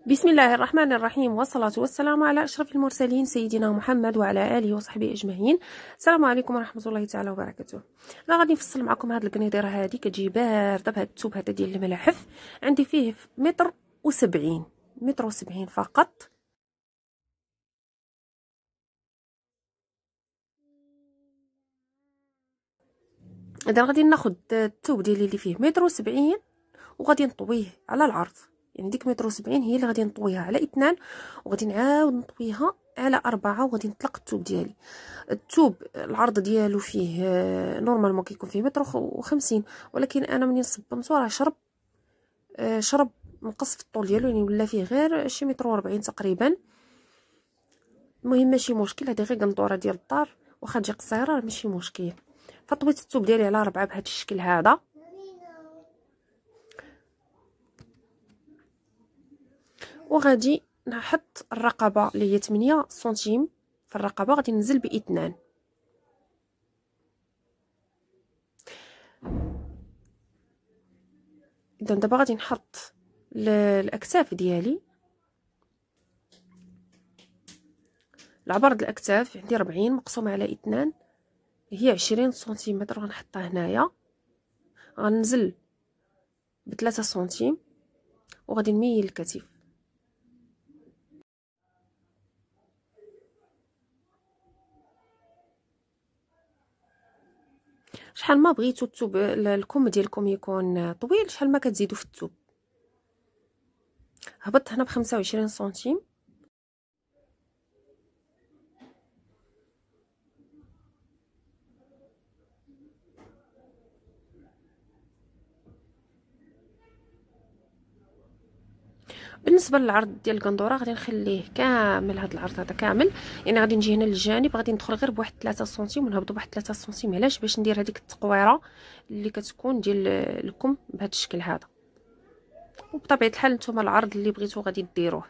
بسم الله الرحمن الرحيم، والصلاة والسلام على أشرف المرسلين سيدنا محمد وعلى آله وصحبه أجمعين. السلام عليكم ورحمة الله تعالى وبركاته. أنا غادي نفصل معكم هاد القنيطيرة هادي كتجي باردة بهاد الثوب هذا ديال الملاحف. عندي فيه متر و70 فقط. إذا غادي ناخد الثوب ديالي اللي فيه متر و70 وغادي نطويه على العرض، يعني ديك متر و70 هي اللي غادي نطويها على 2 وغادي نعاود نطويها على 4 وغادي نطلق الثوب ديالي. الثوب العرض ديالو فيه نورمالمون كيكون فيه متر و50، ولكن انا منين صبنتو راه شرب نقص في الطول ديالو، يعني ولا فيه غير شي متر و40 تقريبا. المهم ماشي مشكل، هذه غير قنطوره ديال الدار واخا تجي قصيره ماشي مشكل. فطويت الثوب ديالي على 4 بهذا الشكل هذا. وغادي نحط الرقبه اللي هي 8 سنتيم في الرقبه، غادي ننزل ب2. اذا دابا غادي نحط الاكتاف ديالي. العبر د الاكتاف عندي 40 مقسوم على 2 هي 20 سنتيمتر، غنحطها هنايا. غننزل ب3 سنتيم وغادي نميل الكتف. شحال ما بغيتو الثوب الكم ديالكم يكون طويل شحال ما كتزيدوا في الثوب. هبطت هنا ب25 سنتيم. بالنسبه للعرض ديال القندوره غادي نخليه كامل، هذا العرض هذا كامل، يعني غادي نجي هنا للجانب، غادي ندخل غير بواحد 3 سنتيم ونهبطوا بواحد 3 سنتيم. علاش؟ باش ندير هذيك التقويره اللي كتكون ديال الكم بهذا الشكل هذا. وبطبيعه الحال نتوما العرض اللي بغيتو غادي ديروه.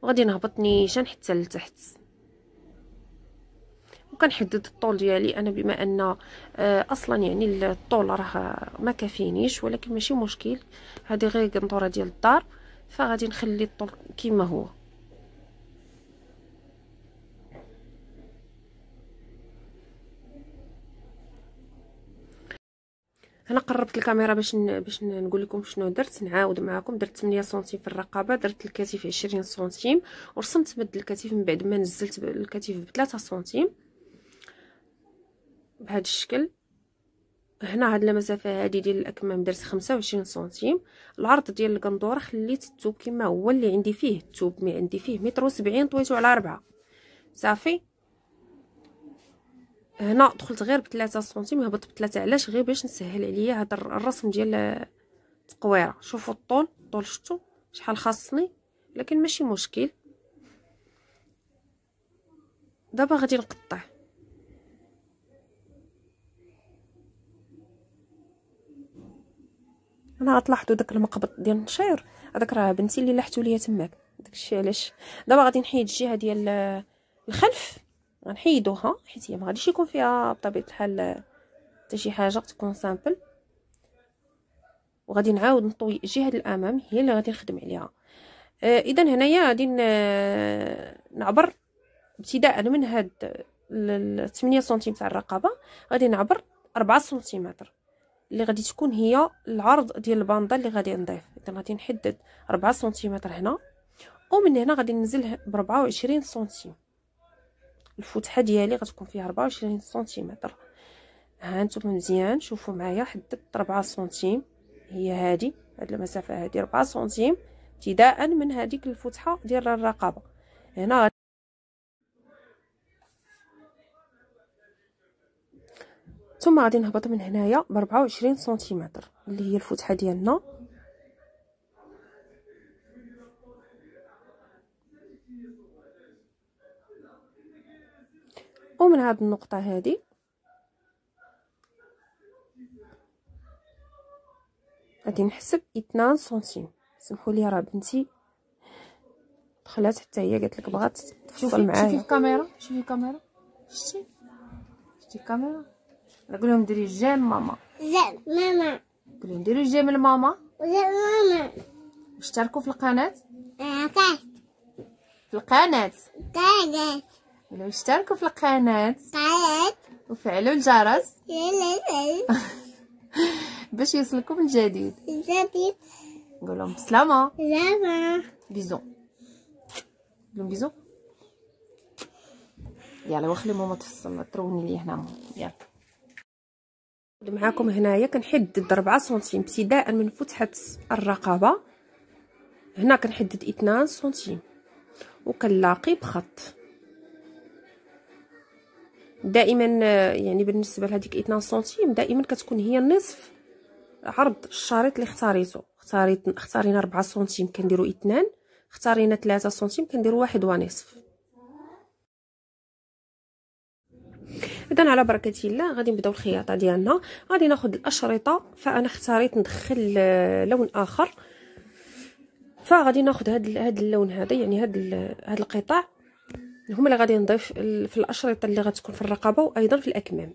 وغادي نهبط نيشان حتى لتحت، وكنحدد الطول ديالي انا بما ان اصلا يعني الطول راه ما كافينيش، ولكن ماشي مشكل، هذه غير قنطوره ديال الدار فغادي نخلي الطول كما هو. انا قربت الكاميرا باش نقول لكم شنو درت. نعاود معكم، درت 8 سنتيم في الرقبه، درت الكتف 20 سنتيم، ورسمت مد الكتف من بعد ما نزلت الكتف ب3 سنتيم بهذا الشكل. هنا هاد المسافه هذه ديال الاكمام درت 25 سنتيم. العرض ديال القندوره خليت الثوب كما هو اللي عندي فيه الثوب، عندي فيه متر و70 طويته على 4 صافي. هنا دخلت غير ب3 سنتيم، هبطت ب3. علاش؟ غير باش نسهل عليا هذا الرسم ديال التقويره. شوفوا الطول شفتوا شحال خاصني، لكن ماشي مشكل. دابا غادي نقطع. انا غتلاحظوا داك المقبض ديال النشير هذاك راه بنتي اللي لحتو ليا تماك، داكشي علاش. دابا غادي نحيد الجهه ديال الخلف، غنحيدوها حيت هي ما غاديش يكون فيها بطبيعه الحال حتى شي حاجه، تكون سامبل. وغادي نعاود نطوي الجهه الامام هي اللي غادي نخدم عليها. اذا هنايا غادي نعبر ابتداء من هاد 8 سنتيم تاع الرقبه، غادي نعبر 4 سنتيمتر اللي غادي تكون هي العرض ديال الباندا اللي غادي نضيف. اذا غادي نحدد 4 سنتيمتر هنا، ومن هنا غادي ننزل ب 24 سنتيم. الفتحه ديالي غتكون فيها 24 سنتيمتر. ها انتم مزيان شوفوا معايا، حددت 4 سنتيم، هي هذه المسافه هذه 4 سنتيم ابتداء من هذيك الفتحه ديال الرقبه. هنا ثم غادي نهبط من هنايا ب 24 سنتيمتر اللي هي الفتحه ديالنا. ومن هاد النقطه هذه غادي نحسب 2 سنتيم. سمحوا لي راه بنتي دخلات حتى هي قالت لك بغات تفصل معايا. شوفي الكاميرا، شوفي الكاميرا، شتي الكاميرا. نقول لهم ديري جيم ماما، جيم ماما، قول لهم ديري جيم لماما، جيم ماما. اشتركوا في القناه، كات في القناه. كات قولوا اشتركوا في القناه كات وفعلوا الجرس يلا باش يوصلكم الجديد. جديد نقول لهم بسلامه، لما بيزو، قولوا بيزو. يلا وخلي ماما تفصل تروني لي هنا يلا. معاكم هنايا كنحدد 4 سنتيم ابتداء من فتحة الرقبة، هنا كنحدد 2 سنتيم وكنلاقي بخط. دائما يعني بالنسبه لهذيك 2 سنتيم دائما كتكون هي نصف عرض الشريط اللي اختارينا 4 سنتيم كنديروا 2، اختارينا 3 سنتيم كنديروا 1.5. اذا على بركه الله غادي نبداو الخياطه ديالنا. غادي ناخذ الاشرطه، فانا اختاريت ندخل لون اخر، فغادي ناخذ هذا اللون هذا، يعني هاد القطع هما اللي غادي نضيف في الاشرطه اللي غتكون في الرقبه وايضا في الاكمام.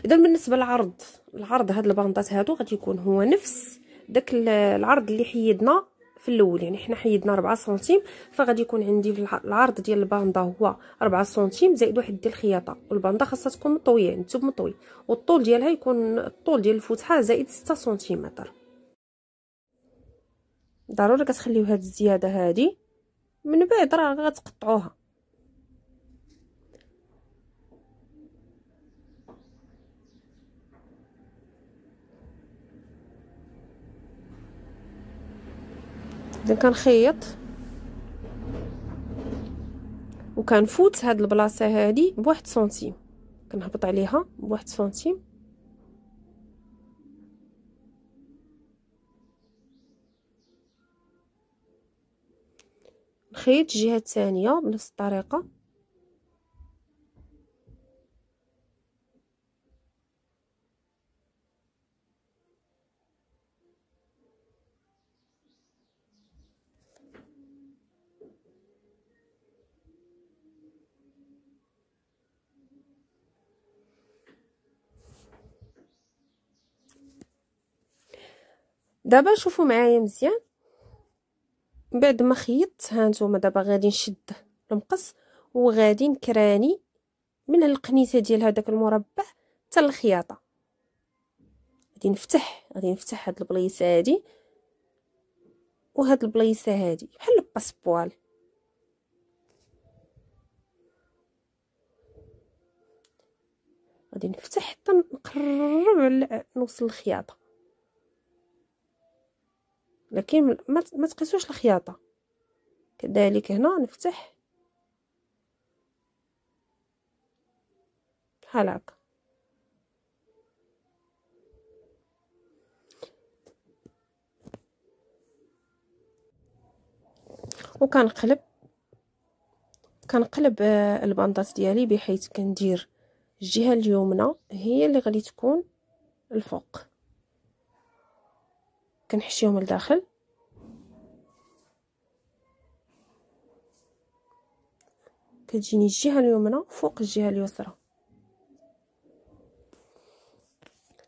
اذا بالنسبه للعرض هاد الباندات هادو غادي يكون هو نفس داك العرض اللي حيدنا في الاول، يعني حنا حيدنا 4 سنتيم، فغادي يكون عندي في العرض ديال الباندا هو 4 سنتيم زائد واحد ديال الخياطه. والباندا خاصها تكون مطويه، يعني الثوب مطوي، والطول ديالها يكون الطول ديال الفتحه زائد 6 سنتيمتر. ضروري كتخليو هاد الزياده هادي، من بعد راه غتقطعوها. اذا كنخيط وكنفوت هاد البلاصه هادي بواحد سنتيم، كنهبط عليها بواحد سنتيم، نخيط الجهه الثانيه بنفس الطريقه. دابا شوفوا معايا مزيان، بعد ما خيطت ها نتوما دابا غادي نشد المقص وغادي نكراني من القنيته ديال هذاك المربع حتى الخياطه. غادي نفتح هاد البليصه هادي وهاد البليصه هادي بحال الباسبوال، غادي نفتح حتى نقرب نوصل الخياطه، لكن ما تقيسوش الخياطه. كذلك هنا نفتح بحال هكا، وكنقلب الباندات ديالي بحيث كندير الجهه اليمنى هي اللي غادي تكون الفوق، كنحشيهم لداخل كتجيني الجهه اليمنى فوق الجهه اليسرى.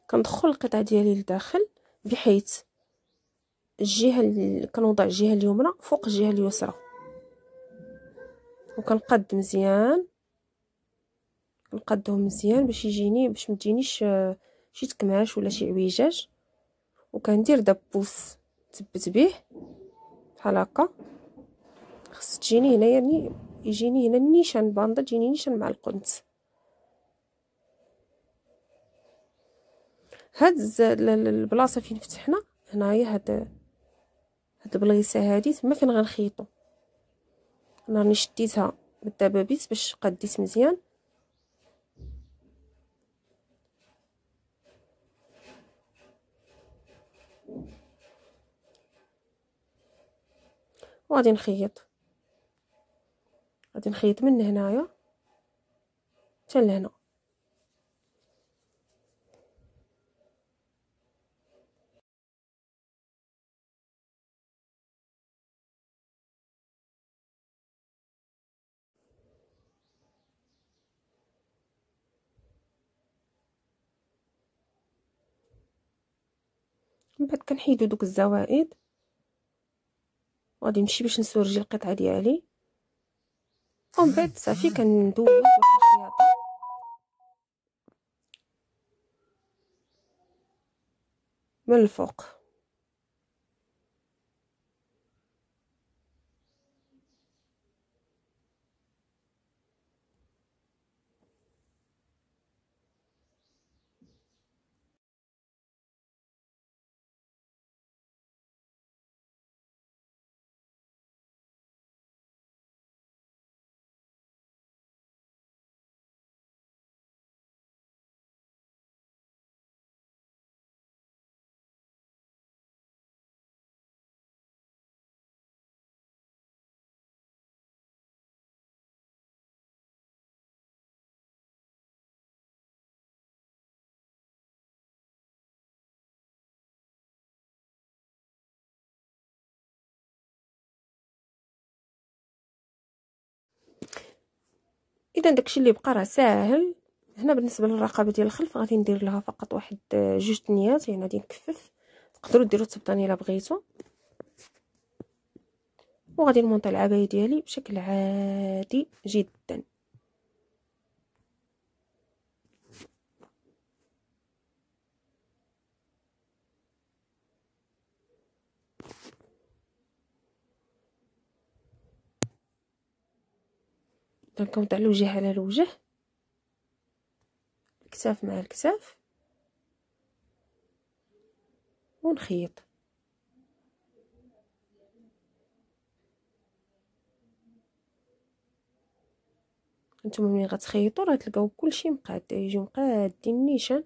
كندخل القطعه ديالي لداخل بحيث كنوضع الجهه اليمنى فوق الجهه اليسرى، وكنقاد مزيان، كنقادهم مزيان باش ما تجينيش شي تكماش ولا شي عويجاج. وكندير دبوس تثبت به بحال هكا، خص تجيني هنا، يعني يجيني هنا النيشان، باندا تجيني نيشان مع القنت. هاد البلاصه فين فتحنا هنايا، هاد البلايصه هادي تما فين غنخيطو. انا راني شديتها بالدبابيس باش قديت مزيان، وغادي نخيط من هنايا حتى لهنا. من بعد كنحيدو دوك الزوائد وغادي نمشي باش نسورجي القطعه ديالي، ومن بعد صافي كندوز واحد الخياطه من الفوق. اذا داكشي اللي بقى راه ساهل. هنا بالنسبه للرقبه ديال الخلف غادي ندير لها فقط واحد جوج تنيات، يعني غادي نكفف. تقدروا ديروا التبطانيه الا بغيتوا، وغادي نمونطي العبايه ديالي بشكل عادي جدا. كنوضع الوجه على الوجه، الكتاف مع الكتاف، ونخيط. نتوما ملي غتخيطوا راه تلقاو كلشي مقاد، يجيو مقادين نيشان.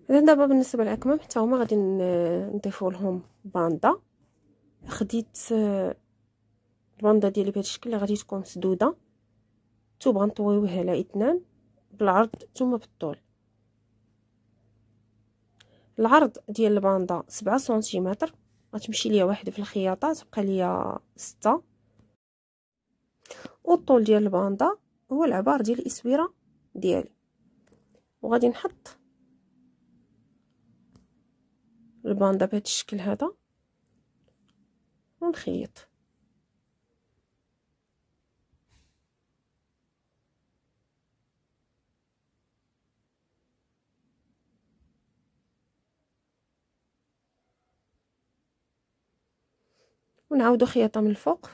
اذا دابا بالنسبه للاكمام حتى هما غادي نضيفوا لهم باندا. خديت الباندا ديالي بهذا الشكل اللي غادي تكون مسدوده، تبغى نطويوها على اثنان بالعرض ثم بالطول. العرض ديال الباندا 7 سنتيمتر، غتمشي ليا واحده في الخياطه تبقى ليا 6. والطول ديال الباندا هو العبار ديال الاسوره ديالي. وغادي نحط الباندا بهذا الشكل هذا ونخيط. ونعاودو خياطه من الفوق.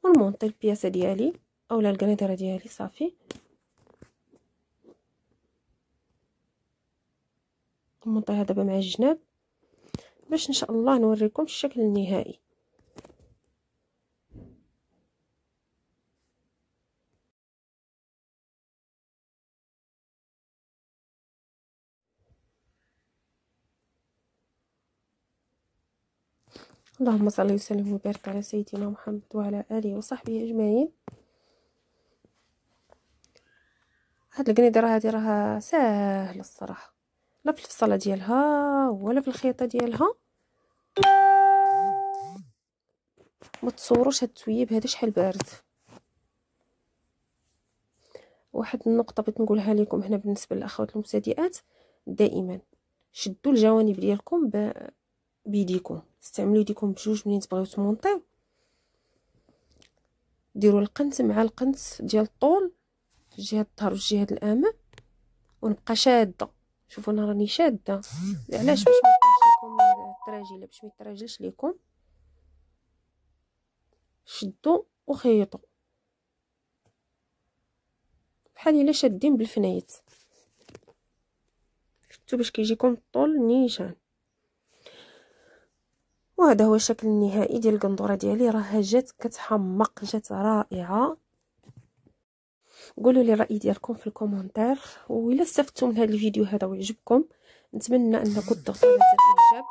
ونمونطي البياسه ديالي اولا الكريديره ديالي صافي. نمونطيها دابا مع الجناب باش ان شاء الله نوريكم الشكل النهائي. اللهم صل وسلم وبارك على سيدنا محمد وعلى اله وصحبه اجمعين. هاد القنيدره هادي راها ساهله الصراحه، لا في الفصله ديالها ولا في الخياطه ديالها. ما تصوروش هاد التويب هذا شحال بارد. واحد النقطه بغيت نقولها لكم هنا بالنسبه للاخوات المبتدئات، دائما شدوا الجوانب ديالكم بيديكم، استعملوا يديكم بجوج ملي تبغيو تمونطيو. ديروا القنت مع القنت ديال الطول في جهه الظهر وفي جهه الامام، ونبقى شاده. شوفوا انا راني شاده علاش؟ باش ما يطيحش لكم التراجيله، باش ما يتراجلش لكم. شدوا وخيطوا بحال الا شادين بالفنايت. شفتوا باش كيجيكم الطول نيشان. وهذا هو الشكل النهائي ديال القندوره ديالي. راه جات كتحمق، جات رائعه. قولوا لي الراي ديالكم في الكومونتير، وإلا استفدتوا من هذا الفيديو هذا ويعجبكم نتمنى انكم تضغطوا على زر الاعجاب.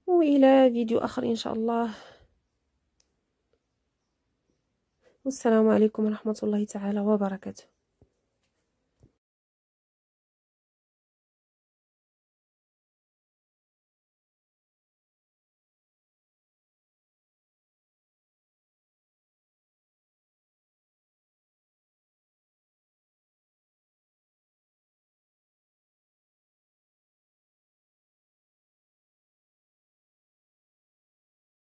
والى فيديو اخر ان شاء الله. والسلام عليكم ورحمه الله تعالى وبركاته.